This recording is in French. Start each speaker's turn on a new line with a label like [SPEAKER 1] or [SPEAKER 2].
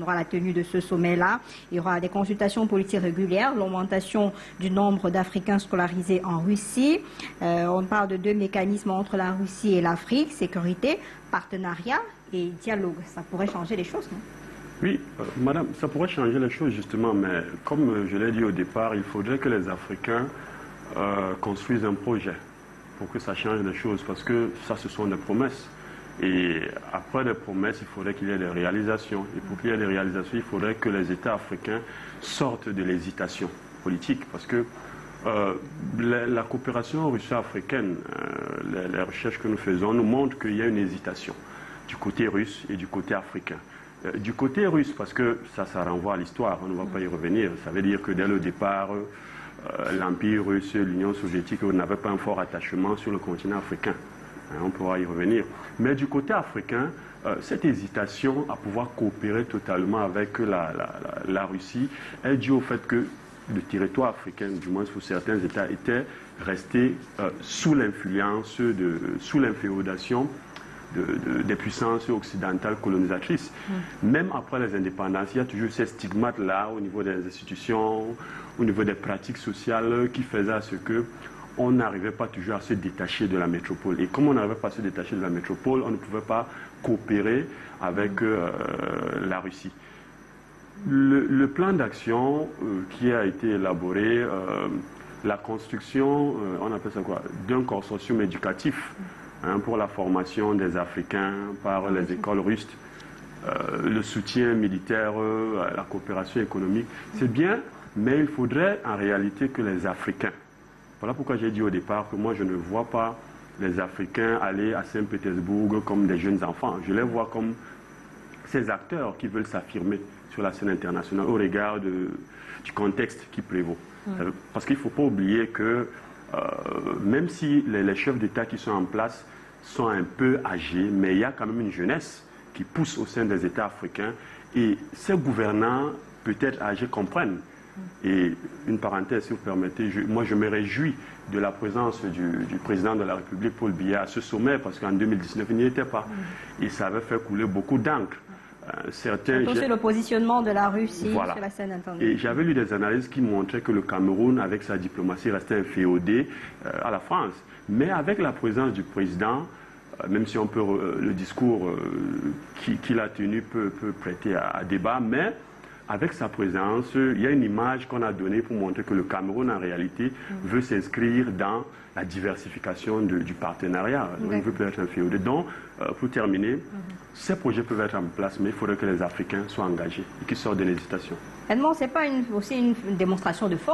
[SPEAKER 1] aura la tenue de ce sommet-là. Il y aura des consultations politiques régulières, l'augmentation du nombre d'Africains scolarisés en Russie. On parle de 2 mécanismes entre la Russie et l'Afrique, sécurité, partenariat et dialogue. Ça pourrait changer les choses, non?
[SPEAKER 2] Oui, madame, ça pourrait changer les choses justement, mais comme je l'ai dit au départ, il faudrait que les Africains construisent un projet pour que ça change les choses, parce que ça, ce sont des promesses. Et après des promesses, il faudrait qu'il y ait des réalisations. Et pour qu'il y ait des réalisations, il faudrait que les États africains sortent de l'hésitation politique, parce que la coopération russo-africaine, les recherches que nous faisons nous montrent qu'il y a une hésitation du côté russe et du côté africain. Du côté russe, parce que ça renvoie à l'histoire, on ne va pas y revenir. Ça veut dire que dès le départ, l'Empire russe, l'Union soviétique n'avaient pas un fort attachement sur le continent africain. On pourra y revenir. Mais du côté africain, cette hésitation à pouvoir coopérer totalement avec la Russie est due au fait que le territoire africain, du moins sous certains États, était resté sous l'influence, sous l'inféodation des puissances occidentales colonisatrices. Même après les indépendances, il y a toujours ces stigmates-là au niveau des institutions, au niveau des pratiques sociales qui faisaient à ce que on n'arrivait pas toujours à se détacher de la métropole. Et comme on n'arrivait pas à se détacher de la métropole, on ne pouvait pas coopérer avec la Russie. Le plan d'action qui a été élaboré, la construction, on appelle ça quoi, d'un consortium éducatif pour la formation des Africains par les écoles russes, le soutien militaire, la coopération économique, c'est bien, mais il faudrait en réalité que les Africains, voilà pourquoi j'ai dit au départ que moi je ne vois pas les Africains aller à Saint-Pétersbourg comme des jeunes enfants. Je les vois comme ces acteurs qui veulent s'affirmer sur la scène internationale au regard du contexte qui prévaut. Parce qu'il ne faut pas oublier que même si les chefs d'État qui sont en place sont un peu âgés, mais il y a quand même une jeunesse qui pousse au sein des États africains et ces gouvernants, peut-être âgés, comprennent. Et une parenthèse, si vous permettez, moi je me réjouis de la présence du président de la République, Paul Biya, à ce sommet, parce qu'en 2019, il n'y était pas. Et ça avait fait couler beaucoup d'encre.
[SPEAKER 1] Surtout sur le positionnement de la Russie sur la scène internationale.
[SPEAKER 2] Et j'avais lu des analyses qui montraient que le Cameroun, avec sa diplomatie, restait inféodé à la France. Mais avec la présence du président, même si on peut, le discours qu'il a tenu peut prêter à débat, mais avec sa présence, il y a une image qu'on a donnée pour montrer que le Cameroun, en réalité, veut s'inscrire dans la diversification du partenariat. Donc, il veut peut-être inféodé. Donc, pour terminer, ces projets peuvent être en place, mais il faudrait que les Africains soient engagés et qu'ils sortent de l'hésitation.
[SPEAKER 1] Edmond, ce n'est pas aussi une démonstration de force?